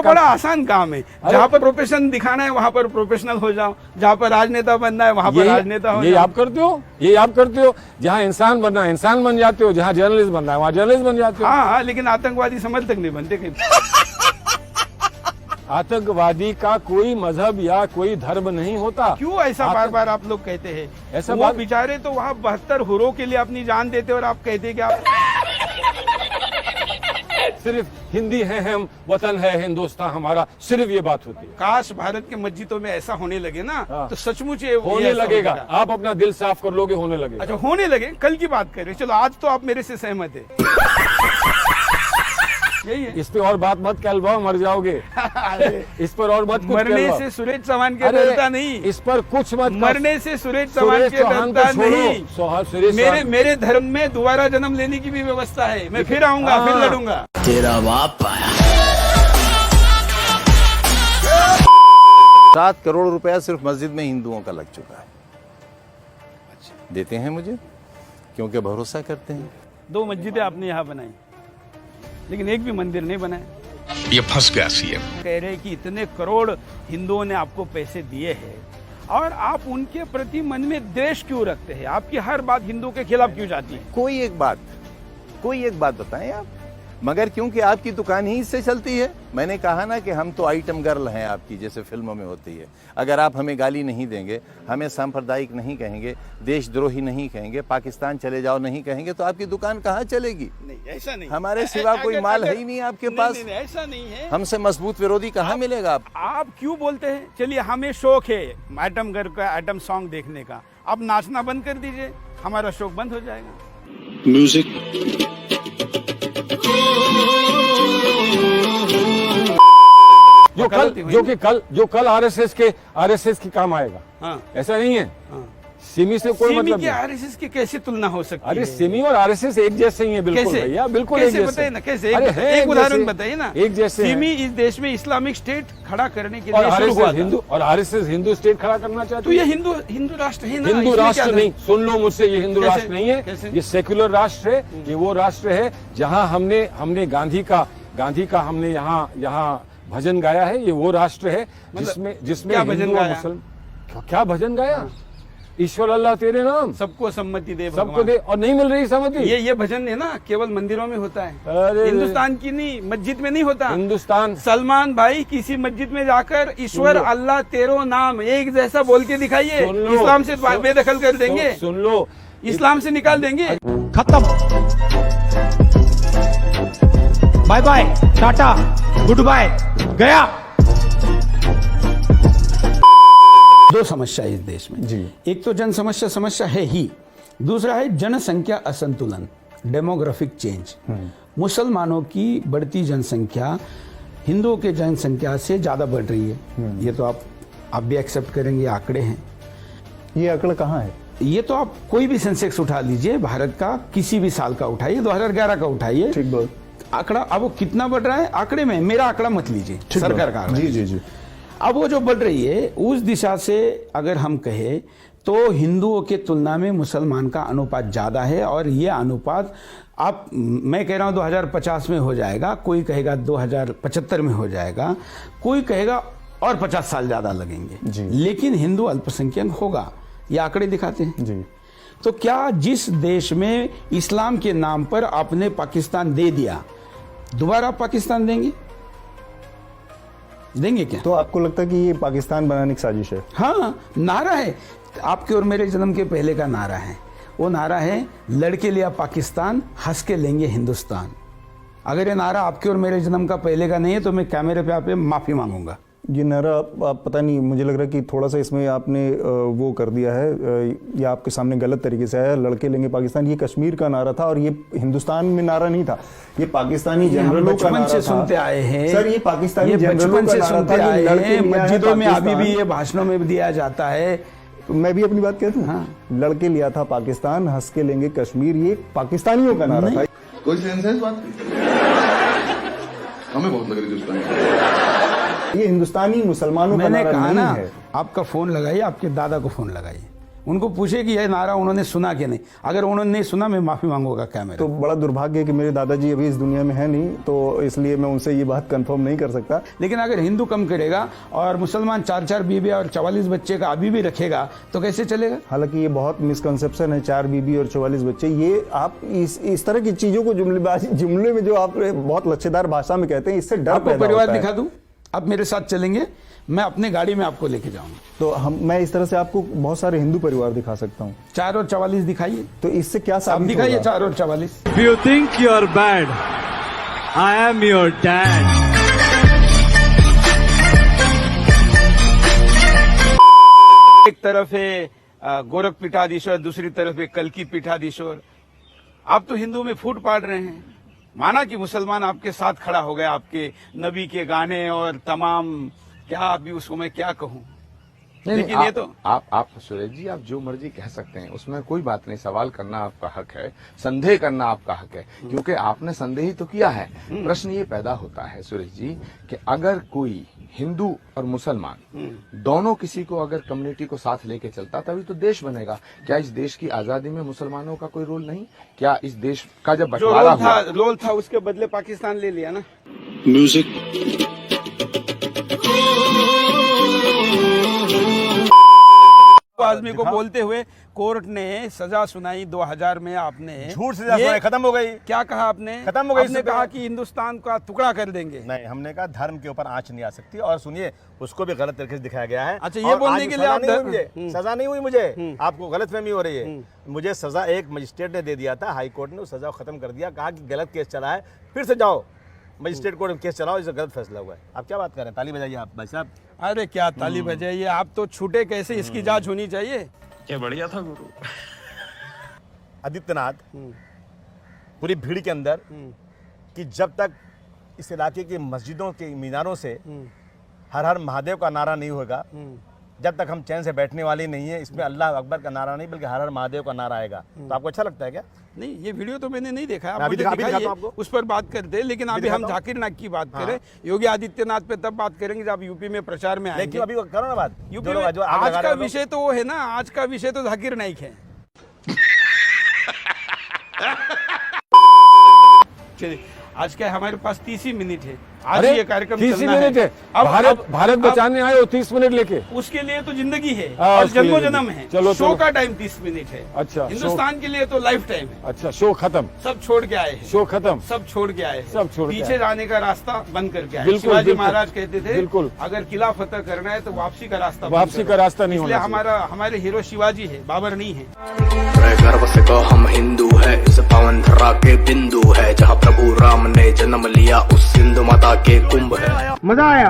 बड़ा आसान काम है। जहाँ पर प्रोफेशन दिखाना है वहाँ पर प्रोफेशनल हो जाओ, जहाँ पर राजनेता बनना है वहाँ पर राजनेता हो ये जाओ। आप करते हो, ये आप करते हो। जहाँ इंसान बनना है इंसान बन जाते हो, जहाँ जर्नलिस्ट बनना है वहाँ जर्नलिस्ट बन जाते हो। हाँ, लेकिन आतंकवादी समझ तक नहीं बनते कहीं। आतंकवादी का कोई मजहब या कोई धर्म नहीं होता। क्यों ऐसा बार बार आप लोग कहते हैं? ऐसा वो बात बेचारे तो वहाँ 72 हुरों के लिए अपनी जान देते और आप कहते कि आप सिर्फ हिंदी है हम, वतन है हिंदुस्तान हमारा, सिर्फ ये बात होती है। काश भारत के मस्जिदों में ऐसा होने लगे ना, हाँ। तो सचमुच ये होने ऐसा लगेगा। होगा। आप अपना दिल साफ कर लोगे, होने लगेगा। अच्छा, होने लगे। कल की बात करें, चलो आज तो आप मेरे से सहमत है। यही है। इस पे और बात मत कहलवाओ, मर जाओगे। इस पर और मत कुछ मरने कहलवाओ। से सुरेश चौहान के अरे, डरता नहीं। इस पर कुछ मत। मरने से सुरेश चौहान सुरेश के चौहान डरता को छोड़ो। नहीं। सुरेश चौहान- मेरे धर्म में दोबारा जन्म लेने की भी व्यवस्था है। मैं फिर आऊंगा, फिर हाँ। लड़ूंगा। तेरा बाप आया। 7 करोड़ रुपया सिर्फ मस्जिद में हिंदुओं का लग चुका है। देते हैं मुझे क्योंकि भरोसा करते हैं। 2 मस्जिदें आपने यहाँ बनाई, लेकिन एक भी मंदिर नहीं बनाया। ये फंस गया सीएम। कह रहे कि इतने करोड़ हिंदुओं ने आपको पैसे दिए हैं और आप उनके प्रति मन में द्वेष क्यों रखते हैं? आपकी हर बात हिंदू के खिलाफ क्यों जाती है? कोई एक बात बताएं आप। मगर क्योंकि आपकी दुकान ही इससे चलती है। मैंने कहा ना कि हम तो आइटम गर्ल हैं आपकी, जैसे फिल्मों में होती है। अगर आप हमें गाली नहीं देंगे, हमें सांप्रदायिक नहीं कहेंगे, देशद्रोही नहीं कहेंगे, पाकिस्तान चले जाओ नहीं कहेंगे, तो आपकी दुकान कहाँ चलेगी? नहीं, ऐसा नहीं। हमारे सिवा कोई माल है ही नहीं आपके पास। नहीं, ऐसा नहीं है। हमसे मजबूत विरोधी कहाँ मिलेगा आप? आप क्यों बोलते हैं? चलिए, हमें शौक है आइटम गर्ल का, आइटम सॉन्ग देखने का। अब नाचना बंद कर दीजिए, हमारा शौक बंद हो जाएगा। म्यूजिक। जो कल आरएसएस के काम आएगा। हाँ, ऐसा नहीं है। हाँ। सिमी से कोई सिमी मतलब की नहीं। आरएसएस की कैसे तुलना हो सकती अरे है? सिमी और आरएसएस एक जैसे ही है। बिल्कुल कैसे? भैया, बिल्कुल कैसे एक जैसे। बताइए ना, कैसे? अरे है एक उदाहरण जैसे। बताइए ना। एक जैसे सिमी इस देश में इस्लामिक स्टेट खड़ा करने के और लिए शुरू हुआ आरएसएस था। हिंदू स्टेट खड़ा करना चाहते। तो ये हिंदू राष्ट्र है ना? हिंदू इसमें राष्ट्र क्या नहीं, सुन लो मुझसे, ये हिंदू कैसे? राष्ट्र नहीं है। कैसे? ये सेक्युलर राष्ट्र है। ये वो राष्ट्र है जहाँ हमने गांधी का हमने यहाँ भजन गाया है। ये वो राष्ट्र है जिसमें क्या भजन हिंदू और गाया? मुसलमान क्या भजन गाया? ईश्वर अल्लाह तेरे नाम, सबको सम्मति दे सबको भगवान। दे। और नहीं मिल रही सहमति। ये भजन है ना, केवल मंदिरों में होता है। अरे हिंदुस्तान की नहीं, मस्जिद में नहीं होता। हिंदुस्तान सलमान भाई, किसी मस्जिद में जाकर ईश्वर अल्लाह तेरो नाम एक जैसा बोल के दिखाइए। सुन लो। इस्लाम से बेदखल कर देंगे, सुन लो, इस्लाम से निकाल देंगे। खत्म। बाय बाय, टाटा, गुड बाय, गया। 2 समस्या इस देश में जी। एक तो समस्या है ही, दूसरा है जनसंख्या असंतुलन, डेमोग्राफिक चेंज। मुसलमानों की बढ़ती जनसंख्या हिंदुओं के जनसंख्या से ज्यादा बढ़ रही है। ये तो आप भी एक्सेप्ट करेंगे, आंकड़े हैं। ये आंकड़ा कहाँ है? ये तो आप कोई भी सेंसेक्स उठा लीजिए, भारत का किसी भी साल का उठाइए, 2011 का उठाइए, ठीक बात। आंकड़ा अब वो कितना बढ़ रहा है आंकड़े में, मेरा आंकड़ा मत लीजिए, सरकार का आंकड़ा। जी जी जी। अब वो जो बढ़ रही है उस दिशा से अगर हम कहें तो हिंदुओं के तुलना में मुसलमान का अनुपात ज्यादा है। और ये अनुपात मैं कह रहा हूं 2050 में हो जाएगा, कोई कहेगा 2075 में हो जाएगा, कोई कहेगा और 50 साल ज्यादा लगेंगे, लेकिन हिंदू अल्पसंख्यक होगा, ये आंकड़े दिखाते हैं जी। तो क्या जिस देश में इस्लाम के नाम पर आपने पाकिस्तान दे दिया, दोबारा पाकिस्तान देंगे क्या? तो आपको लगता है कि ये पाकिस्तान बनाने की साजिश है? हाँ, नारा है आपके और मेरे जन्म के पहले का नारा है। वो नारा है, लड़के लिया पाकिस्तान, हंस के लेंगे हिंदुस्तान। अगर ये नारा आपके और मेरे जन्म का पहले का नहीं है तो मैं कैमरे पे आप माफी मांगूंगा। ये नारा आप पता नहीं, मुझे लग रहा है कि थोड़ा सा इसमें आपने वो कर दिया है, या आपके सामने गलत तरीके से आया। लड़के लेंगे पाकिस्तान, ये कश्मीर का नारा था और ये हिंदुस्तान में नारा नहीं था, ये पाकिस्तानी जनरलों का नारा था। से सुनते आए हैं सर, ये पाकिस्तानी जनरलों का नारा था। मस्जिदों में अभी भी ये भाषणों में दिया जाता है। मैं भी अपनी बात कहता हूँ। हाँ। लड़के लिया था पाकिस्तान, हंस के लेंगे कश्मीर, ये पाकिस्तानियों का नारा था। कोई सेंस है इस बात की? हमें बहुत लग रही थी। ये हिंदुस्तानी मुसलमानों का नारा नहीं है। आपका फोन लगाइए, आपके दादा को फोन लगाइए, उनको पूछे कि यह नारा उन्होंने सुना कि नहीं। अगर उन्होंने नहीं सुना, मैं माफी मांगूंगा कैमरे। तो बड़ा दुर्भाग्य है कि मेरे दादाजी अभी इस दुनिया में है नहीं, तो इसलिए मैं उनसे ये बात कंफर्म नहीं कर सकता। लेकिन अगर हिंदू कम करेगा और मुसलमान 4-4 बीबी और 44 बच्चे का अभी भी रखेगा तो कैसे चलेगा? हालांकि ये बहुत मिसकंसेप्शन है, 4 बीबी और 44 बच्चे। ये आप इस तरह की चीजों को जुमले में जो आप बहुत लच्छेदार भाषा में कहते हैं, इससे डर आपको पैदा परिवार होता है। दिखा दूं? आप मेरे साथ चलेंगे, मैं अपने गाड़ी में आपको लेके जाऊंगा। तो मैं इस तरह से आपको बहुत सारे हिंदू परिवार दिखा सकता हूँ। 4 और 44 दिखाइए। तो इससे क्या आप साबित दिखाइए होगा? 4 और 44। If you think you're bad, I am your dad. एक तरफ है गोरख पीठाधीश्वर, दूसरी तरफ है कल्की पीठाधीश्वर। आप तो हिंदू में फूट पाड़ रहे हैं। माना कि मुसलमान आपके साथ खड़ा हो गया, आपके नबी के गाने और तमाम, क्या अभी उसको मैं क्या कहूँ, लेकिन ये तो आप सुरेश जी, आप जो मर्जी कह सकते हैं, उसमें कोई बात नहीं। सवाल करना आपका हक है, संदेह करना आपका हक है, क्योंकि आपने संदेह ही तो किया है। प्रश्न ये पैदा होता है सुरेश जी कि अगर कोई हिंदू और मुसलमान दोनों किसी को, अगर कम्युनिटी को साथ लेके चलता, तभी तो देश बनेगा। क्या इस देश की आजादी में मुसलमानों का कोई रोल नहीं? क्या इस देश का जब जो बंटवारा रोल था उसके बदले पाकिस्तान ले लिया ना। म्यूजिक। आदमी को बोलते हुए कोर्ट ने सजा सुनाई 2000 में, आपने झूठ सजा सुनाई, खत्म हो गई। क्या कहा आपने? खत्म हो गई। आपने कहा कि हिंदुस्तान का टुकड़ा कर देंगे। नहीं, हमने कहा धर्म के ऊपर आंच नहीं आ सकती। और सुनिए, उसको भी गलत तरीके से दिखाया गया है। अच्छा, ये बोलने के लिए आप सजा नहीं हुई मुझे, आपको गलतफहमी हो रही है। मुझे सजा एक मजिस्ट्रेट ने दे दिया था, हाई कोर्ट ने उस सजा को खत्म कर दिया, कहा कि गलत केस चला है, फिर से जाओ मजिस्ट्रेट कोर्ट में केस चलाओ, इससे गलत फैसला हुआ है। आप क्या बात कर रहे हैं? ताली बजाइए आप भाई साहब। अरे क्या ताली बजाइए, आप तो छूटे कैसे, इसकी जांच होनी चाहिए। क्या बढ़िया था गुरु। आदित्यनाथ पूरी भीड़ के अंदर कि जब तक इस इलाके की मस्जिदों के मीनारों से हर हर महादेव का नारा नहीं होगा, जब तक हम चैन से बैठने वाले नहीं है। इसमें अल्लाह अकबर का नारा नहीं, बल्कि हर हर महादेव का नारा आएगा। तो आपको अच्छा लगता है क्या? नहीं, ये वीडियो तो मैंने नहीं देखा है। आप अभी मुझे दिखाता दिखाइए, हूं आपको। उस पर बात करते हैं। लेकिन अभी हम जाकिर नाइक की बात करें, योगी आदित्यनाथ पे तब बात करेंगे जब यूपी में प्रचार में आएंगे। लेकिन अभी करो ना बात। यूपी में आज का विषय तो वो है ना, आज का विषय तो जाकिर नाइक है। चलिए, आज का हमारे पास 30 ही मिनट है। आज ये कार्यक्रम 30 चलना मिनट है। भारत बचाने आए हो 30 मिनट लेके। उसके लिए तो जिंदगी है और जन्मों जन्म है। चलो, शो का टाइम 30 मिनट है। अच्छा, हिंदुस्तान के लिए तो लाइफ टाइम है। अच्छा, शो खत्म। सब छोड़ के आए हैं। शो खत्म। सब छोड़ के आए हैं। सब छोड़ के पीछे जाने का रास्ता बंद करके आए। बिल्कुल, शिवाजी बिल्कुल। महाराज कहते थे, बिल्कुल। अगर किला फतह करना है तो वापसी का रास्ता बंद वापसी करो। का रास्ता नहीं इसलिए होना हमारे हीरो शिवाजी है, बाबर नहीं है। गर्व से कहो हम हिंदू है, इस पावन धरा के बिंदु है, जहाँ प्रभु राम ने जन्म लिया, उस सिंधु माता के कुंभ है। मजा आया।